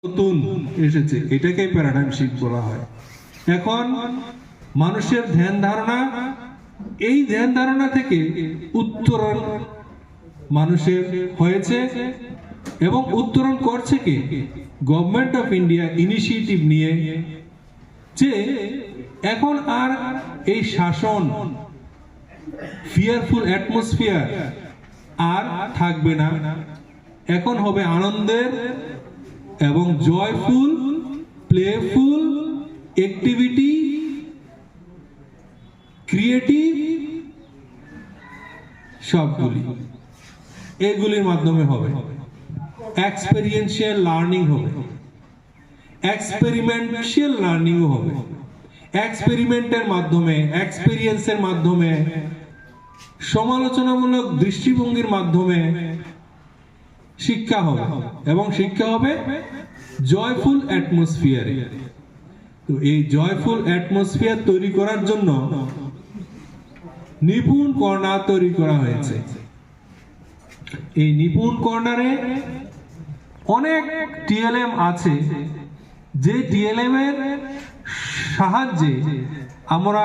নতুন এসেছে, এটাকে প্যারাডাইম শিফট বলা হয়। এখন মানুষের ধ্যান ধারণা, এই ধ্যান ধারণা থেকে উত্তরণ মানুষের হয়েছে এবং উত্তরণ করছে কি গভর্নমেন্ট অফ ইন্ডিয়া ইনিশিয়েটিভ নিয়ে, যে এখন আর এই শাসন ফিয়ারফুল অ্যাটমসফিয়ার আর থাকবে না, এখন হবে আনন্দের এবং জয়ফুল প্লেফুল অ্যাক্টিভিটি, ক্রিয়েটিভ সবগুলি এগুলির মাধ্যমে হবে। এক্সপেরিয়েন্সিয়াল লার্নিং হবে, এক্সপেরিমেন্টাল লার্নিংও হবে। এক্সপেরিমেন্টের মাধ্যমে, এক্সপেরিয়েন্সের মাধ্যমে, সমালোচনামূলক দৃষ্টিভঙ্গির মাধ্যমে শিক্ষা হবে এবং শিক্ষা হবে জয়ফুল অ্যাটমসফিয়ারে। তো এই জয়ফুল অ্যাটমসফিয়ার তৈরি করার জন্য নিপুণ কর্নার তৈরি করা হয়েছে। এই নিপুণ কর্নারে অনেক টিএলএম আছে, যে টিএলএম এর সাহায্যে আমরা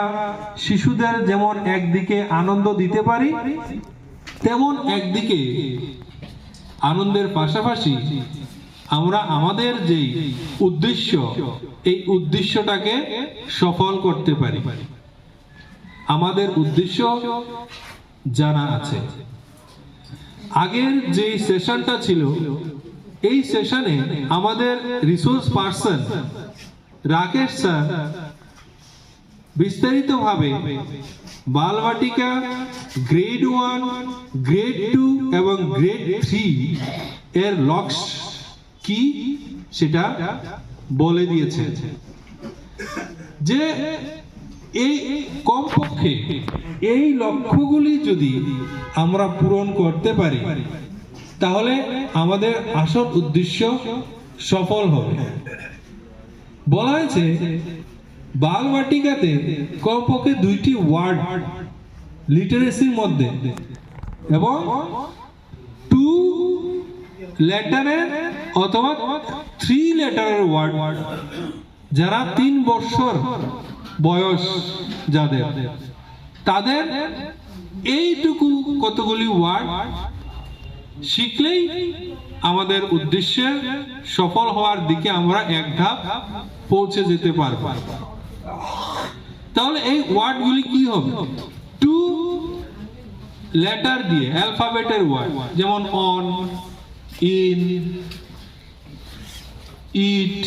শিশুদের যেমন একদিকে আনন্দ দিতে পারি, তেমন একদিকে আনন্দের পাশাপাশি আমরা আমাদের যে উদ্দেশ্য, এই উদ্দেশ্যটাকে সফল করতে পারি। আমাদের উদ্দেশ্য জানা আছে। আগের যে সেশনটা ছিল, এই সেশনে আমাদের রিসোর্স পার্সন রাকেশ স্যার বিস্তারিতভাবে বালবাটিকা গ্রেড 1, গ্রেড 2 এবং গ্রেড 3 এর লক্ষ্য কি সেটা বলে দিয়েছে, যে এই কমপক্ষে এই লক্ষ্যগুলি যদি আমরা পূরণ করতে পারি, তাহলে আমাদের আসল উদ্দেশ্য সফল হবে। বলা হয়েছে বালবাটিকাতে কমপক্ষে 2টি ওয়ার্ড লিটারেসির মধ্যে এবং 2 লেটারের অথবা 3 লেটারের ওয়ার্ড, যারা 3 বছর বয়স যাদের, তাদের এইটুকু কতগুলি ওয়ার্ড শিখলেই আমাদের উদ্দেশ্যে সফল হওয়ার দিকে আমরা এক ধাপ পৌঁছে যেতে পারব। তাহলে এই ওয়ার্ডগুলি কি হবে? 2 লেটার দিয়ে অ্যালফাবেটের ওয়ার্ড, যেমন অন, ইন, ইট,